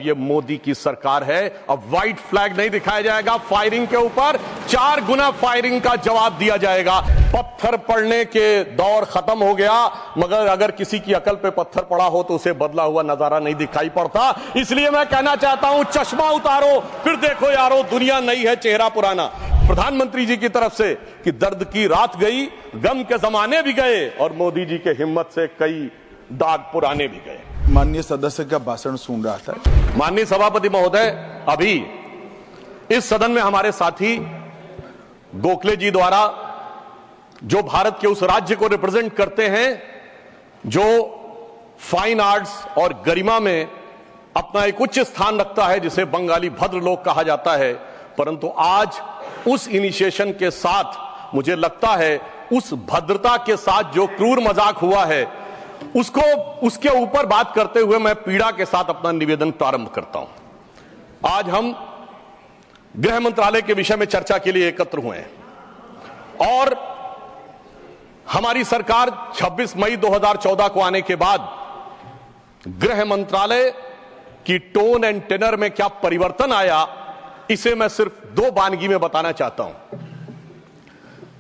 ये मोदी की सरकार है। अब व्हाइट फ्लैग नहीं दिखाया जाएगा, फायरिंग के ऊपर 4 गुना फायरिंग का जवाब दिया जाएगा। पत्थर पड़ने के दौर खत्म हो गया, मगर अगर किसी की अकल पे पत्थर पड़ा हो तो उसे बदला हुआ नजारा नहीं दिखाई पड़ता। इसलिए मैं कहना चाहता हूं, चश्मा उतारो फिर देखो यारो, दुनिया नई है चेहरा पुराना। प्रधानमंत्री जी की तरफ से कि दर्द की रात गई, गम के जमाने भी गए और मोदी जी के हिम्मत से कई दाग पुराने भी गए। माननीय सदस्य का भाषण सुन रहा था। माननीय सभापति महोदय, अभी इस सदन में हमारे साथी गोखले जी द्वारा जो भारत के उस राज्य को रिप्रेजेंट करते हैं जो फाइन आर्ट्स और गरिमा में अपना एक उच्च स्थान रखता है, जिसे बंगाली भद्र लोक कहा जाता है, परंतु आज उस इनिशिएशन के साथ मुझे लगता है उस भद्रता के साथ जो क्रूर मजाक हुआ है उसके ऊपर बात करते हुए मैं पीड़ा के साथ अपना निवेदन प्रारंभ करता हूं। आज हम गृह मंत्रालय के विषय में चर्चा के लिए एकत्र हुए हैं और हमारी सरकार 26 मई 2014 को आने के बाद गृह मंत्रालय की टोन एंड टेनर में क्या परिवर्तन आया, इसे मैं सिर्फ 2 वानगी में बताना चाहता हूं।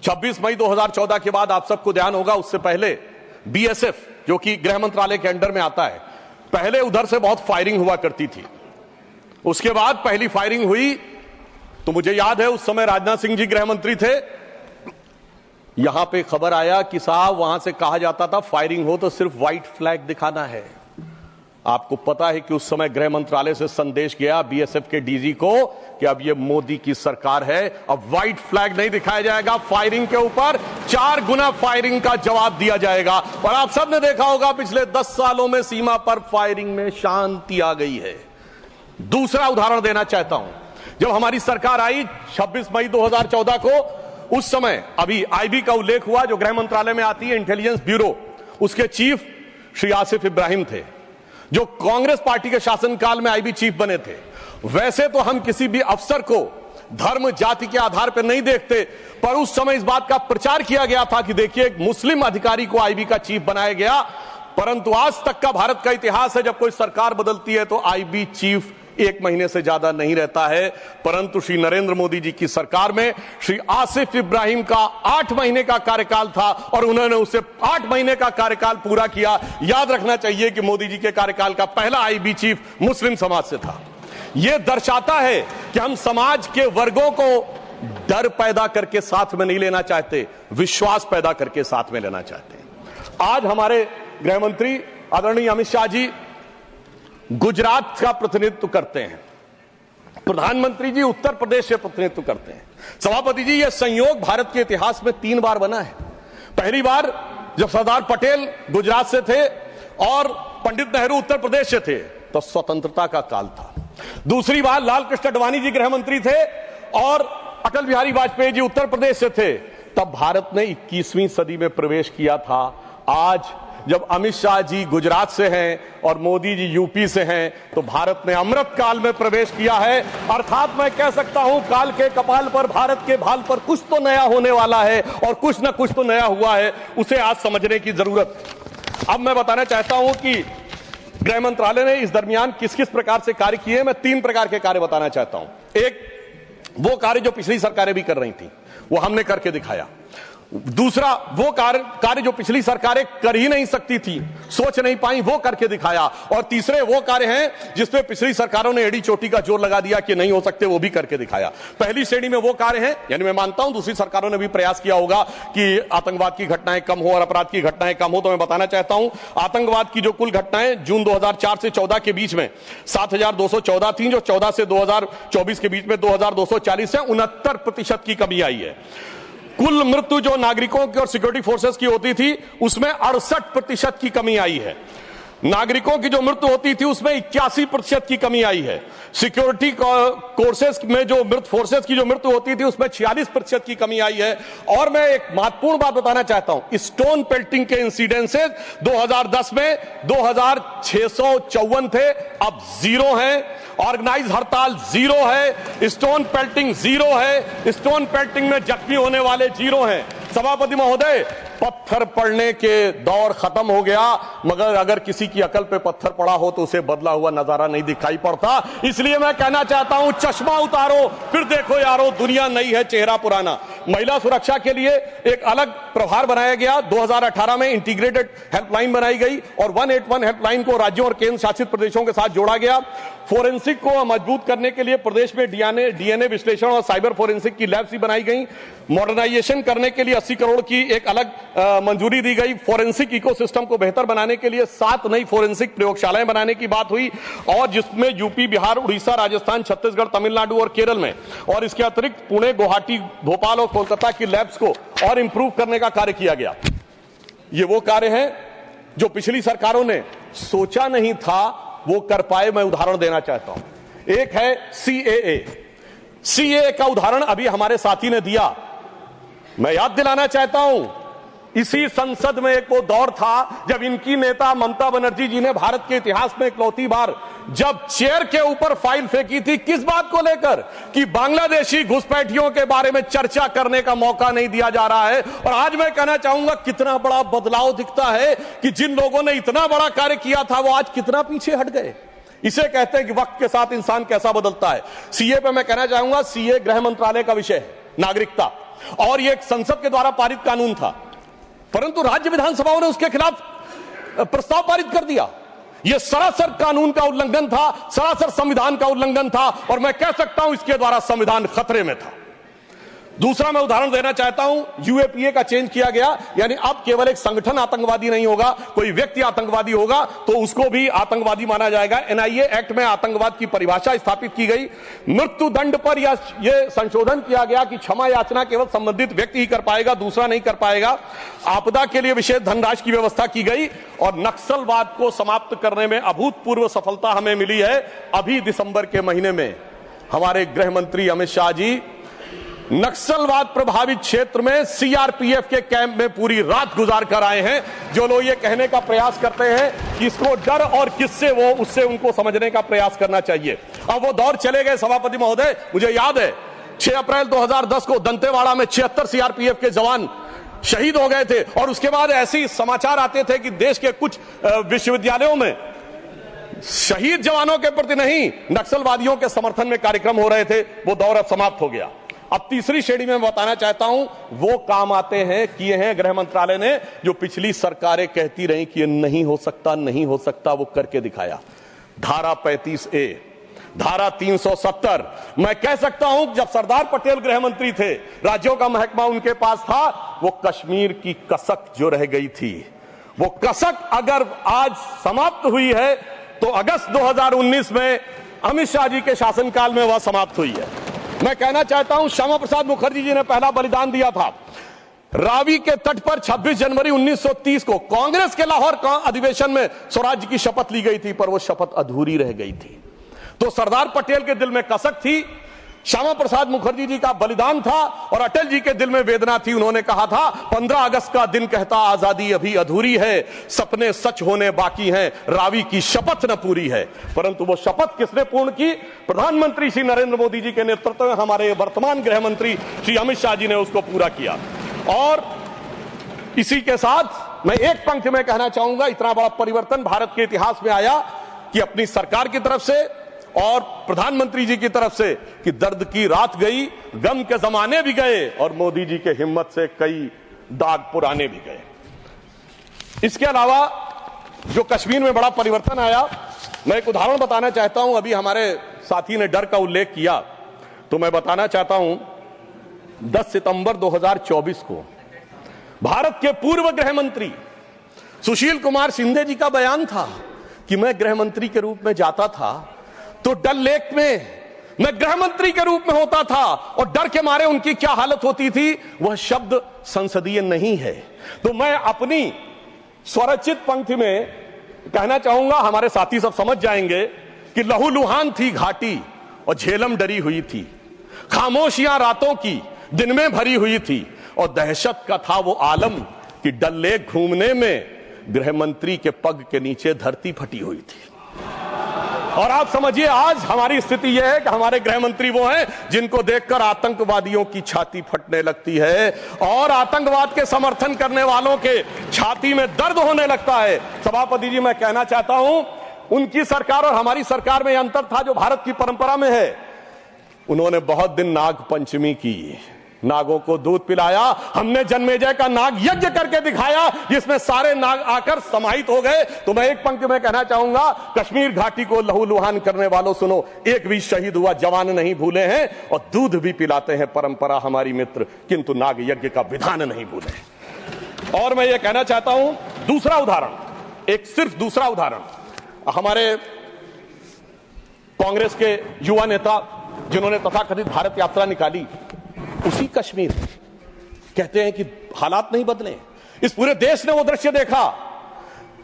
26 मई 2014 के बाद आप सबको ध्यान होगा, उससे पहले बीएसएफ जो कि गृह मंत्रालय के अंडर में आता है, पहले उधर से बहुत फायरिंग हुआ करती थी। उसके बाद पहली फायरिंग हुई तो मुझे याद है उस समय राजनाथ सिंह जी गृह मंत्री थे। यहां पे खबर आया कि साहब वहां से कहा जाता था फायरिंग हो तो सिर्फ व्हाइट फ्लैग दिखाना है। आपको पता है कि उस समय गृह मंत्रालय से संदेश गया बीएसएफ के डीजी को कि अब ये मोदी की सरकार है, अब व्हाइट फ्लैग नहीं दिखाया जाएगा, फायरिंग के ऊपर 4 गुना फायरिंग का जवाब दिया जाएगा। और आप सबने देखा होगा पिछले 10 सालों में सीमा पर फायरिंग में शांति आ गई है। दूसरा उदाहरण देना चाहता हूं, जब हमारी सरकार आई 26 मई 2014 को, उस समय अभी आईबी का उल्लेख हुआ जो गृह मंत्रालय में आती है, इंटेलिजेंस ब्यूरो, उसके चीफ श्री आसिफ इब्राहिम थे जो कांग्रेस पार्टी के शासनकाल में आईबी चीफ बने थे। वैसे तो हम किसी भी अफसर को धर्म जाति के आधार पर नहीं देखते, पर उस समय इस बात का प्रचार किया गया था कि देखिए एक मुस्लिम अधिकारी को आईबी का चीफ बनाया गया। परंतु आज तक का भारत का इतिहास है, जब कोई सरकार बदलती है तो आईबी चीफ 1 महीने से ज्यादा नहीं रहता है। परंतु श्री नरेंद्र मोदी जी की सरकार में श्री आसिफ इब्राहिम का 8 महीने का कार्यकाल था और उन्होंने उसे 8 महीने का कार्यकाल पूरा किया। याद रखना चाहिए कि मोदी जी के कार्यकाल का पहला आईबी चीफ मुस्लिम समाज से था। यह दर्शाता है कि हम समाज के वर्गों को डर पैदा करके साथ में नहीं लेना चाहते, विश्वास पैदा करके साथ में लेना चाहते हैं। आज हमारे गृह मंत्री आदरणीय अमित शाह जी गुजरात का प्रतिनिधित्व करते हैं, प्रधानमंत्री जी उत्तर प्रदेश से प्रतिनिधित्व करते हैं। सभापति जी, यह संयोग भारत के इतिहास में 3 बार बना है। पहली बार जब सरदार पटेल गुजरात से थे और पंडित नेहरू उत्तर प्रदेश से थे तो स्वतंत्रता का काल था। दूसरी बार लाल कृष्ण आडवाणी जी गृह मंत्री थे और अटल बिहारी वाजपेयी जी उत्तर प्रदेश से थे, तब भारत ने 21वीं सदी में प्रवेश किया था। आज जब अमित शाह जी गुजरात से हैं और मोदी जी यूपी से हैं, तो भारत ने अमृत काल में प्रवेश किया है। अर्थात मैं कह सकता हूं काल के कपाल पर, भारत के भाल पर कुछ तो नया होने वाला है और कुछ ना कुछ तो नया हुआ है, उसे आज समझने की जरूरत है। अब मैं बताना चाहता हूं कि गृह मंत्रालय ने इस दरमियान किस किस प्रकार से कार्य किए। मैं 3 प्रकार के कार्य बताना चाहता हूं। एक, वो कार्य जो पिछली सरकारें भी कर रही थी, वो हमने करके दिखाया। दूसरा, वो कार्य जो पिछली सरकारें कर ही नहीं सकती थी, सोच नहीं पाई, वो करके दिखाया। और तीसरे वो कार्य हैं जिसपे पिछली सरकारों ने एड़ी चोटी का जोर लगा दिया कि नहीं हो सकते, वो भी करके दिखाया। पहली श्रेणी में वो कार्य हैं, यानी मैं मानता हूं दूसरी सरकारों ने भी प्रयास किया होगा कि आतंकवाद की घटनाएं कम हो और अपराध की घटनाएं कम हो। तो मैं बताना चाहता हूं आतंकवाद की जो कुल घटनाएं जून 2004 से 14 के बीच में 7214 थी, जो 14 से 2024 के बीच में 2240 है, 69% की कमी आई है। कुल मृत्यु जो नागरिकों की और सिक्योरिटी फोर्सेस की होती थी उसमें 68% की कमी आई है। नागरिकों की जो मृत्यु होती थी उसमें 81% की कमी आई है। सिक्योरिटी कोर्सेस में जो फोर्सेस की जो मृत्यु होती थी उसमें 46% की कमी आई है। और मैं एक महत्वपूर्ण बात बताना चाहता हूं, स्टोन पेल्टिंग के इंसिडेंसेस 2010 में 2654 थे, अब 0 हैं। ऑर्गेनाइज हड़ताल 0 है, स्टोन पेल्टिंग 0 है, स्टोन पेल्टिंग में जख्मी होने वाले 0 हैं। सभापति महोदय, पत्थर पड़ने के दौर खत्म हो गया, मगर अगर किसी की अकल पे पत्थर पड़ा हो तो उसे बदला हुआ नजारा नहीं दिखाई पड़ता। इसलिए मैं कहना चाहता हूं, चश्मा उतारो फिर देखो यारो, दुनिया नई है चेहरा पुराना। महिला सुरक्षा के लिए एक अलग प्रभार बनाया गया। 2018 में इंटीग्रेटेड हेल्पलाइन बनाई गई और 181 हेल्पलाइन को राज्यों और केंद्र शासित प्रदेशों के साथ जोड़ा गया। फोरेंसिक को मजबूत करने के लिए प्रदेश में डीएनए विश्लेषण और साइबर फोरेंसिक की लैब्स बनाई गई। मॉडर्नाइजेशन करने के लिए 80 करोड़ की एक अलग मंजूरी दी गई। फोरेंसिक इकोसिस्टम को बेहतर बनाने के लिए 7 नई फोरेंसिक प्रयोगशालाएं बनाने की बात हुई, और जिसमें यूपी, बिहार, उड़ीसा, राजस्थान, छत्तीसगढ़, तमिलनाडु और केरल में, और इसके अतिरिक्त पुणे, गुवाहाटी, भोपाल और कोलकाता की लैब्स को और इंप्रूव करने का कार्य किया गया। ये वो कार्य है जो पिछली सरकारों ने सोचा नहीं था वो कर पाए। मैं उदाहरण देना चाहता हूं। एक है सीएए का उदाहरण अभी हमारे साथी ने दिया। मैं याद दिलाना चाहता हूं, इसी संसद में एक वो दौर था जब इनकी नेता ममता बनर्जी जी ने भारत के इतिहास में इकलौती बार जब चेयर के ऊपर फाइल फेंकी थी, किस बात को लेकर कि बांग्लादेशी घुसपैठियों के बारे में चर्चा करने का मौका नहीं दिया जा रहा है। और आज मैं कहना चाहूंगा, कितना बड़ा बदलाव दिखता है कि जिन लोगों ने इतना बड़ा कार्य किया था वो आज कितना पीछे हट गए। इसे कहते हैं कि वक्त के साथ इंसान कैसा बदलता है। सीए पे मैं कहना चाहूंगा, सीए गृह मंत्रालय का विषय है, नागरिकता, और यह एक संसद के द्वारा पारित कानून था, परंतु राज्य विधानसभाओं ने उसके खिलाफ प्रस्ताव पारित कर दिया। यह सरासर कानून का उल्लंघन था, सरासर संविधान का उल्लंघन था, और मैं कह सकता हूं इसके द्वारा संविधान खतरे में था। दूसरा मैं उदाहरण देना चाहता हूं, यूएपीए का चेंज किया गया, यानी अब केवल एक संगठन आतंकवादी नहीं होगा, कोई व्यक्ति आतंकवादी होगा तो उसको भी आतंकवादी माना जाएगा। एनआईए एक्ट में आतंकवाद की परिभाषा स्थापित की गई। मृत्यु दंड पर यह संशोधन किया गया कि क्षमा याचना केवल संबंधित व्यक्ति ही कर पाएगा, दूसरा नहीं कर पाएगा। आपदा के लिए विशेष धनराशि की व्यवस्था की गई, और नक्सलवाद को समाप्त करने में अभूतपूर्व सफलता हमें मिली है। अभी दिसंबर के महीने में हमारे गृह मंत्री अमित शाह जी नक्सलवाद प्रभावित क्षेत्र में सीआरपीएफ के कैंप में पूरी रात गुजार कर आए हैं। जो लोग ये कहने का प्रयास करते हैं कि इसको डर और किससे वो, उससे उनको समझने का प्रयास करना चाहिए। अब वो दौर चले गए सभापति महोदय। मुझे याद है 6 अप्रैल 2010 को दंतेवाड़ा में 76 सीआरपीएफ के जवान शहीद हो गए थे, और उसके बाद ऐसे समाचार आते थे कि देश के कुछ विश्वविद्यालयों में शहीद जवानों के प्रति नहीं, नक्सलवादियों के समर्थन में कार्यक्रम हो रहे थे। वो दौर अब समाप्त हो गया। अब तीसरी श्रेणी में बताना चाहता हूं, वो काम आते हैं, किए हैं गृह मंत्रालय ने, जो पिछली सरकारें कहती रही कि ये नहीं हो सकता, नहीं हो सकता, वो करके दिखाया। धारा 35A, धारा 370। मैं कह सकता हूं जब सरदार पटेल गृह मंत्री थे, राज्यों का महकमा उनके पास था, वो कश्मीर की कसक जो रह गई थी, वो कसक अगर आज समाप्त हुई है तो अगस्त 2019 में अमित शाह जी के शासनकाल में वह समाप्त हुई है। मैं कहना चाहता हूं, श्यामा प्रसाद मुखर्जी जी ने पहला बलिदान दिया था रावी के तट पर 26 जनवरी 1930 को। कांग्रेस के लाहौर अधिवेशन में स्वराज्य की शपथ ली गई थी, पर वो शपथ अधूरी रह गई थी। तो सरदार पटेल के दिल में कसक थी, श्यामा प्रसाद मुखर्जी जी का बलिदान था, और अटल जी के दिल में वेदना थी। उन्होंने कहा था 15 अगस्त का दिन कहता आजादी अभी अधूरी है, सपने सच होने बाकी हैं, रावी की शपथ न पूरी है। परंतु वो शपथ किसने पूर्ण की? प्रधानमंत्री श्री नरेंद्र मोदी जी के नेतृत्व में हमारे वर्तमान गृह मंत्री श्री अमित शाह जी ने उसको पूरा किया। और इसी के साथ मैं एक पंक्ति में कहना चाहूंगा, इतना बड़ा परिवर्तन भारत के इतिहास में आया कि अपनी सरकार की तरफ से और प्रधानमंत्री जी की तरफ से कि दर्द की रात गई, गम के जमाने भी गए, और मोदी जी के हिम्मत से कई दाग पुराने भी गए। इसके अलावा जो कश्मीर में बड़ा परिवर्तन आया, मैं एक उदाहरण बताना चाहता हूं। अभी हमारे साथी ने डर का उल्लेख किया, तो मैं बताना चाहता हूं 10 सितंबर 2024 को भारत के पूर्व गृह मंत्री सुशील कुमार शिंदे जी का बयान था कि मैं गृह मंत्री के रूप में जाता था तो डल लेक में मैं गृह मंत्री के रूप में होता था, और डर के मारे उनकी क्या हालत होती थी, वह शब्द संसदीय नहीं है। तो मैं अपनी स्वरचित पंक्ति में कहना चाहूंगा, हमारे साथी सब समझ जाएंगे कि लहूलुहान थी घाटी और झेलम डरी हुई थी, खामोशियां रातों की दिन में भरी हुई थी, और दहशत का था वो आलम कि डल लेक घूमने में गृह मंत्री के पग के नीचे धरती फटी हुई थी। और आप समझिए आज हमारी स्थिति यह है कि हमारे गृह मंत्री वो हैं जिनको देखकर आतंकवादियों की छाती फटने लगती है और आतंकवाद के समर्थन करने वालों के छाती में दर्द होने लगता है। सभापति जी, मैं कहना चाहता हूं, उनकी सरकार और हमारी सरकार में यह अंतर था जो भारत की परंपरा में है। उन्होंने बहुत दिन नाग पंचमी की, नागों को दूध पिलाया। हमने जन्मेजय का नाग यज्ञ करके दिखाया जिसमें सारे नाग आकर समाहित हो गए। तो मैं एक पंक्ति में कहना चाहूंगा, कश्मीर घाटी को लहूलुहान करने वालों सुनो, एक भी शहीद हुआ जवान नहीं भूले हैं और दूध भी पिलाते हैं परंपरा हमारी मित्र, किंतु नाग यज्ञ का विधान नहीं भूले। और मैं ये कहना चाहता हूं, दूसरा उदाहरण, एक सिर्फ दूसरा उदाहरण, हमारे कांग्रेस के युवा नेता जिन्होंने तथाकथित भारत यात्रा निकाली, उसी कश्मीर कहते हैं कि हालात नहीं बदले। इस पूरे देश ने वो दृश्य देखा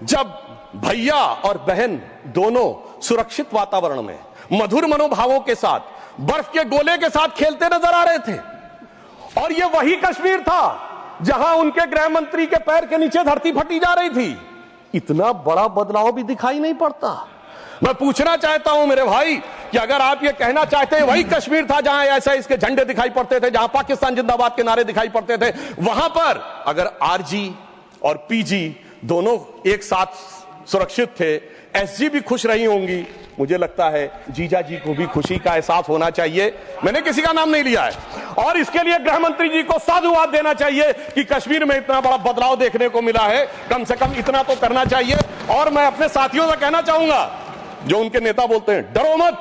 जब भैया और बहन दोनों सुरक्षित वातावरण में मधुर मनोभावों के साथ बर्फ के गोले के साथ खेलते नजर आ रहे थे। और ये वही कश्मीर था जहां उनके गृह मंत्री के पैर के नीचे धरती फटी जा रही थी। इतना बड़ा बदलाव भी दिखाई नहीं पड़ता। मैं पूछना चाहता हूं मेरे भाई कि अगर आप ये कहना चाहते हैं वही कश्मीर था जहां ऐसा इसके झंडे दिखाई पड़ते थे, जहां पाकिस्तान जिंदाबाद के नारे दिखाई पड़ते थे, वहां पर अगर आरजी और पीजी दोनों एक साथ सुरक्षित थे, एसजी भी खुश रही होंगी, मुझे लगता है जीजा जी को भी खुशी का एहसास होना चाहिए। मैंने किसी का नाम नहीं लिया है। और इसके लिए गृह मंत्री जी को साधुवाद देना चाहिए कि कश्मीर में इतना बड़ा बदलाव देखने को मिला है। कम से कम इतना तो करना चाहिए। और मैं अपने साथियों से कहना चाहूंगा जो उनके नेता बोलते हैं डरो मत,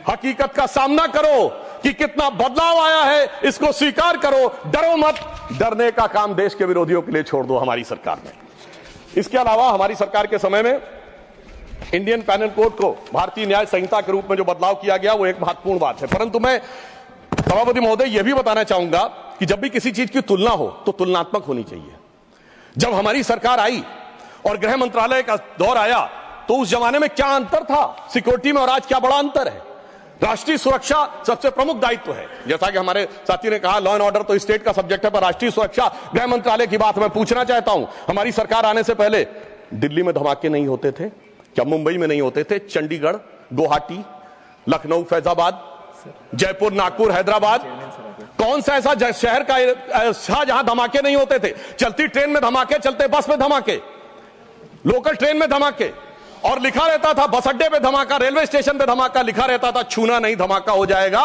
हकीकत का सामना करो कि कितना बदलाव आया है, इसको स्वीकार करो, डरो मत। डरने का काम देश के विरोधियों के लिए छोड़ दो हमारी सरकार में। इसके अलावा हमारी सरकार के समय में इंडियन पैनल कोड को भारतीय न्याय संहिता के रूप में जो बदलाव किया गया वो एक महत्वपूर्ण बात है। परंतु मैं सभापति महोदय यह भी बताना चाहूंगा कि जब भी किसी चीज की तुलना हो तो तुलनात्मक होनी चाहिए। जब हमारी सरकार आई और गृह मंत्रालय का दौर आया तो उस जमाने में क्या अंतर था सिक्योरिटी में और आज क्या बड़ा अंतर है। राष्ट्रीय सुरक्षा सबसे प्रमुख दायित्व है। जैसा कि हमारे साथी ने कहा, लॉ एंड ऑर्डर तो स्टेट का सब्जेक्ट है, पर राष्ट्रीय सुरक्षा गृह मंत्रालय की बात मैं पूछना चाहता हूं। हमारी सरकार आने से पहले दिल्ली में धमाके नहीं होते थे क्या? मुंबई में नहीं होते थे? चंडीगढ़, गुवाहाटी, लखनऊ, फैजाबाद, जयपुर, नागपुर, हैदराबाद, कौन सा ऐसा शहर का जहां धमाके नहीं होते थे? चलती ट्रेन में धमाके, चलते बस में धमाके, लोकल ट्रेन में धमाके, और लिखा रहता था बस अड्डे पे धमाका, रेलवे स्टेशन पे धमाका, लिखा रहता था छूना नहीं, धमाका हो जाएगा।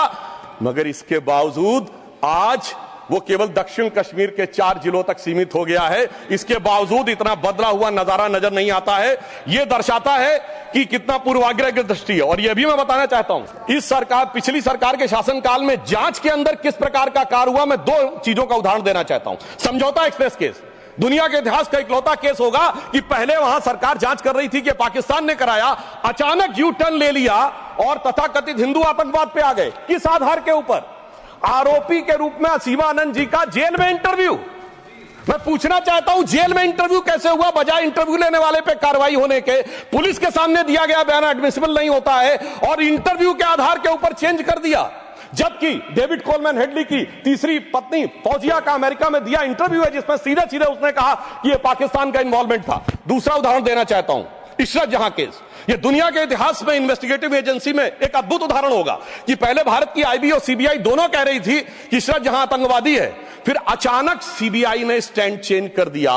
मगर इसके बावजूद आज वो केवल दक्षिण कश्मीर के 4 जिलों तक सीमित हो गया है। इसके बावजूद इतना बदला हुआ नजारा नजर नहीं आता है। यह दर्शाता है कि कितना पूर्वाग्रह की दृष्टि है। और यह भी मैं बताना चाहता हूं, इस सरकार, पिछली सरकार के शासनकाल में जांच के अंदर किस प्रकार का कार्य हुआ, मैं 2 चीजों का उदाहरण देना चाहता हूं। समझौता एक्सप्रेस केस दुनिया के इतिहास का इकलौता केस होगा कि पहले वहां सरकार जांच कर रही थी कि पाकिस्तान ने कराया, अचानक यू टर्न ले लिया और तथाकथित हिंदू आतंकवाद पे आ गए। किस आधार के ऊपर? आरोपी के रूप में असीमा आनंद जी का जेल में इंटरव्यू। मैं पूछना चाहता हूं जेल में इंटरव्यू कैसे हुआ? बजाय इंटरव्यू लेने वाले पे कार्रवाई होने के पुलिस के सामने दिया गया बयान एडमिसिबल नहीं होता है और इंटरव्यू के आधार के ऊपर चेंज कर दिया। जबकि डेविड कोलमैन हेडली की तीसरी पत्नी फौजिया का अमेरिका में दिया इंटरव्यू है जिसमें सीधे सीधे उसने कहा कि यह पाकिस्तान का इन्वॉल्वमेंट था। दूसरा उदाहरण देना चाहता हूं, इशरत जहां केस। यह दुनिया के इतिहास में इन्वेस्टिगेटिव एजेंसी में एक अद्भुत उदाहरण होगा कि पहले भारत की आईबी और सीबीआई दोनों कह रही थी कि इशरत जहां आतंकवादी है, फिर अचानक सीबीआई ने स्टैंड चेंज कर दिया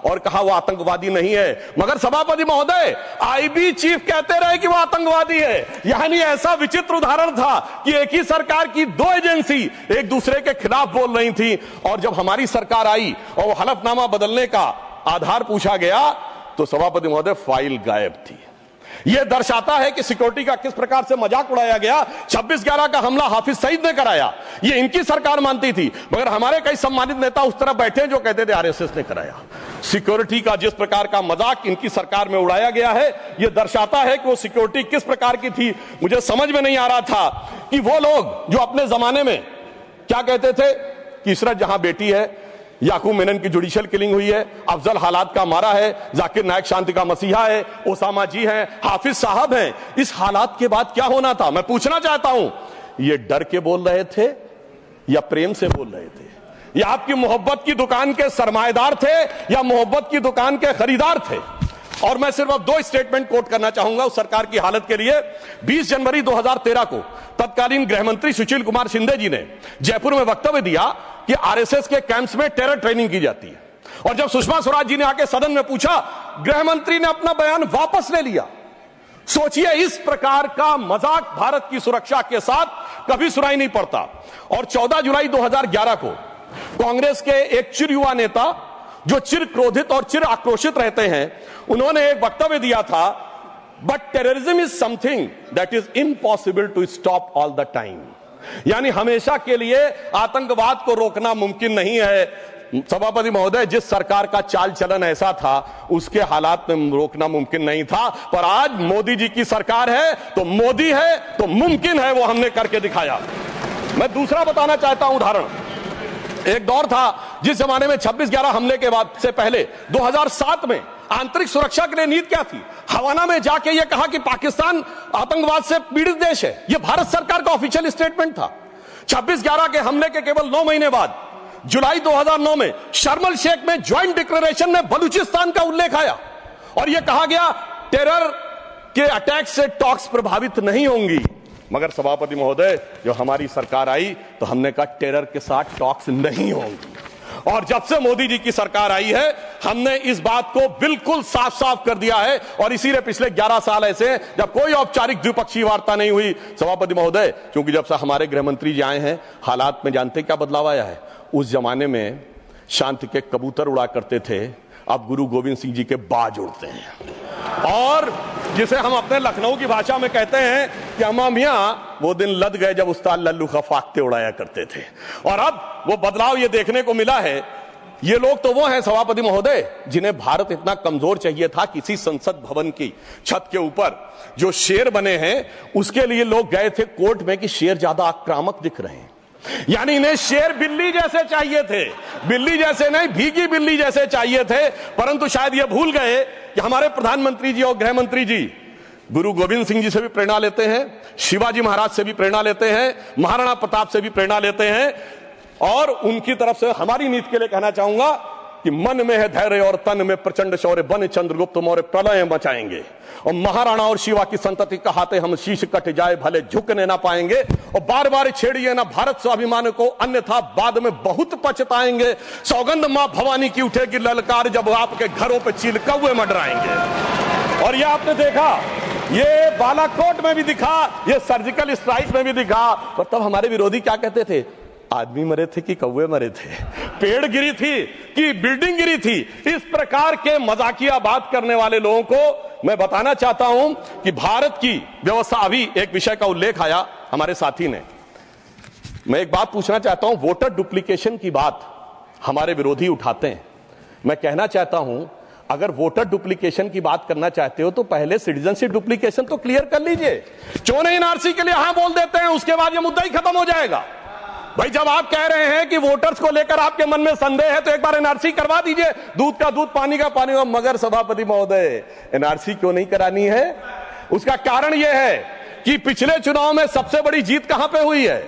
और कहा वो आतंकवादी नहीं है। मगर सभापति महोदय, आईबी चीफ कहते रहे कि वो आतंकवादी है। यानी ऐसा विचित्र उदाहरण था कि एक ही सरकार की 2 एजेंसी एक दूसरे के खिलाफ बोल रही थी। और जब हमारी सरकार आई और वो हलफनामा बदलने का आधार पूछा गया तो सभापति महोदय फाइल गायब थी। यह दर्शाता है कि सिक्योरिटी का किस प्रकार से मजाक उड़ाया गया। 26/11 का हमला हाफिज सईद ने कराया, यह इनकी सरकार मानती थी, मगर हमारे कई सम्मानित नेता उस तरफ बैठे जो कहते थे आरएसएस ने कराया। सिक्योरिटी का जिस प्रकार का मजाक इनकी सरकार में उड़ाया गया है, यह दर्शाता है कि वो सिक्योरिटी किस प्रकार की थी। मुझे समझ में नहीं आ रहा था कि वो लोग जो अपने जमाने में क्या कहते थे कि इशरत जहां बेटी है, याकूब मेनन की जुडिशियल किलिंग हुई है, अफजल हालात का मारा है, जाकिर नायक शांति का मसीहा है, ओसामा जी हैं, हाफिज साहब हैं। इस हालात के बाद क्या होना था? मैं पूछना चाहता हूं, ये डर के बोल रहे थे या प्रेम से बोल रहे थे? या आपकी मोहब्बत की दुकान के सरमाएदार थे या मोहब्बत की दुकान के खरीदार थे? और मैं सिर्फ अब 2 स्टेटमेंट कोट करना चाहूंगा उस सरकार की हालत के लिए। 20 जनवरी 2013 को तत्कालीन गृह मंत्री सुशील कुमार शिंदे जी ने जयपुर में वक्तव्य दिया कि आरएसएस के कैंप्स में टेरर ट्रेनिंग की जाती है, और जब सुषमा स्वराज जी ने आके सदन में पूछा, गृह मंत्री ने अपना बयान वापस ले लिया। सोचिए, इस प्रकार का मजाक भारत की सुरक्षा के साथ कभी सुनाई नहीं पड़ता। और 14 जुलाई 2011 को कांग्रेस के एक चिर युवा नेता जो चिर क्रोधित और चिर आक्रोशित रहते हैं, उन्होंने एक वक्तव्य दिया था, but terrorism is something that is impossible to stop all the time. यानी हमेशा के लिए आतंकवाद को रोकना मुमकिन नहीं है। सभापति महोदय, जिस सरकार का चाल चलन ऐसा था, उसके हालात में रोकना मुमकिन नहीं था, पर आज मोदी जी की सरकार है तो मोदी है तो मुमकिन है, वो हमने करके दिखाया। मैं दूसरा बताना चाहता हूं उदाहरण। एक दौर था जिस जमाने में 26/11 हमले के बाद से पहले 2007 में आंतरिक सुरक्षा के लिए नीति क्या थी? हवाना में जाके यह कहा कि पाकिस्तान आतंकवाद से पीड़ित देश है। यह भारत सरकार का ऑफिशियल स्टेटमेंट था। 26/11 के हमले के केवल 9 महीने बाद जुलाई 2009 में शर्म एल शेख में ज्वाइंट डिक्लेरेशन में बलूचिस्तान का उल्लेख आया और यह कहा गया टेरर के अटैक से टॉक्स प्रभावित नहीं होंगी। मगर सभापति महोदय, जो हमारी सरकार आई तो हमने कहा टेरर के साथ टॉक्स नहीं होंगी। और जब से मोदी जी की सरकार आई है, हमने इस बात को बिल्कुल साफ साफ कर दिया है। और इसीलिए पिछले 11 साल ऐसे जब कोई औपचारिक द्विपक्षीय वार्ता नहीं हुई, सभापति महोदय, क्योंकि जब से हमारे गृह मंत्री जी आए हैं, हालात में जानते क्या बदलाव आया है? उस जमाने में शांति के कबूतर उड़ा करते थे, अब गुरु गोविंद सिंह जी के बाज उड़ते हैं। और जिसे हम अपने लखनऊ की भाषा में कहते हैं कि अम्मा मियां वो दिन लद गए जब उस्ताद लल्लू खा फाख्ते उड़ाया करते थे। और अब वो बदलाव ये देखने को मिला है। ये लोग तो वो हैं सभापति महोदय, जिन्हें भारत इतना कमजोर चाहिए था, किसी संसद भवन की छत के ऊपर जो शेर बने हैं उसके लिए लोग गए थे कोर्ट में कि शेर ज्यादा आक्रामक दिख रहे हैं। यानी इन्हें शेर बिल्ली जैसे चाहिए थे, बिल्ली जैसे नहीं, भीगी बिल्ली जैसे चाहिए थे। परंतु शायद ये भूल गए कि हमारे प्रधानमंत्री जी और गृह मंत्री जी गुरु गोविंद सिंह जी से भी प्रेरणा लेते हैं, शिवाजी महाराज से भी प्रेरणा लेते हैं, महाराणा प्रताप से भी प्रेरणा लेते हैं। और उनकी तरफ से हमारी नीति के लिए कहना चाहूंगा कि मन में है धैर्य और तन में प्रचंड शौर्य, बन चंद्रगुप्त मौर्य प्रलय मचाएंगे। और महाराणा और शिवा की संतति कहाते हम शीश कट जाए भले झुकने ना पाएंगे। और बार बार छेड़िए ना भारत स्वाभिमान को, अन्यथा बाद में बहुत पछताएंगे। सौगंध मां भवानी की उठेगी ललकार, जब आपके घरों पे चील कौवे मंडराएंगे। और यह आपने देखा, ये बालाकोट में भी दिखा, ये सर्जिकल स्ट्राइक में भी दिखा। और तब हमारे विरोधी क्या कहते थे? आदमी मरे थे कि कौवे मरे थे, पेड़ गिरी थी कि बिल्डिंग गिरी थी। इस प्रकार के मजाकिया बात करने वाले लोगों को मैं बताना चाहता हूं कि भारत की व्यवस्था, अभी एक विषय का उल्लेख आया हमारे साथी ने, मैं एक बात पूछना चाहता हूं। वोटर डुप्लीकेशन की बात हमारे विरोधी उठाते हैं। मैं कहना चाहता हूं, अगर वोटर डुप्लीकेशन की बात करना चाहते हो तो पहले सिटीजनशिप डुप्लीकेशन तो क्लियर कर लीजिए। क्यों नहीं एनआरसी के लिए हां बोल देते हैं, उसके बाद यह मुद्दा ही खत्म हो जाएगा। भाई, जब आप कह रहे हैं कि वोटर्स को लेकर आपके मन में संदेह है तो एक बार एनआरसी करवा दीजिए, दूध का दूध पानी का पानी। मगर सभापति महोदय, एनआरसी क्यों नहीं करानी है? उसका कारण यह है कि पिछले चुनाव में सबसे बड़ी जीत कहां पे हुई है?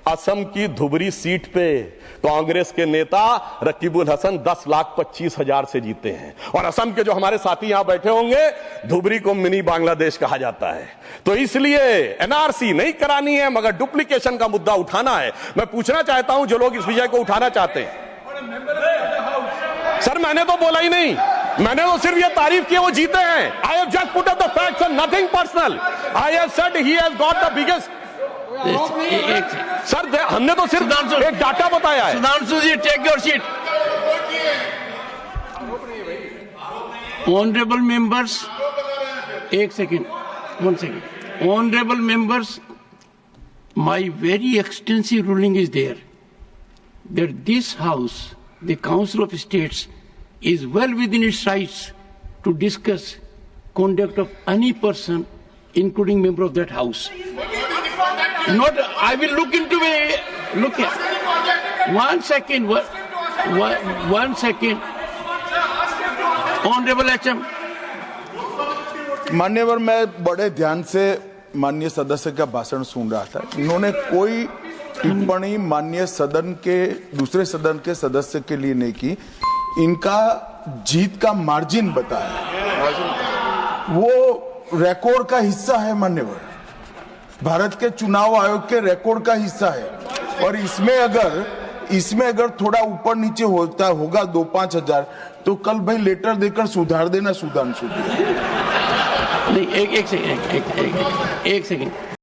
असम की धुबरी सीट पे कांग्रेस के नेता रकीबुल हसन 10,25,000 से जीते हैं। और असम के जो हमारे साथी यहां बैठे होंगे, धुबरी को मिनी बांग्लादेश कहा जाता है। तो इसलिए एनआरसी नहीं करानी है, मगर डुप्लीकेशन का मुद्दा उठाना है। मैं पूछना चाहता हूं जो लोग इस विषय को उठाना चाहते हैं। सर, मैंने तो बोला ही नहीं, मैंने तो सिर्फ ये तारीफ की वो जीते हैं। I have just put up the facts and nothing personal. I have said he has got the biggest. Sir, हमने तो सिर्फ एक डाटा बताया है। Sudhanshu ji, take your seat. Honourable members, एक second, 1 second. Honorable members, my very extensive ruling is there that this House, the Council of States, is well within its rights to discuss conduct of any person, including member of that House. Not, I will look into it. Look here. 1 second. One second. Honorable HM. मान्यवर, मैं बड़े ध्यान से माननीय सदस्य का भाषण सुन रहा था। इन्होंने कोई टिप्पणी माननीय सदन के दूसरे सदन के सदस्य के लिए नहीं की। इनका जीत का मार्जिन बताया। वो रिकॉर्ड का हिस्सा है मान्यवर, भारत के चुनाव आयोग के रिकॉर्ड का हिस्सा है। और इसमें अगर थोड़ा ऊपर नीचे होगा 2-5 हजार, तो कल भाई लेटर देकर सुधार देना सुधांशु। नहीं, एक सेकंड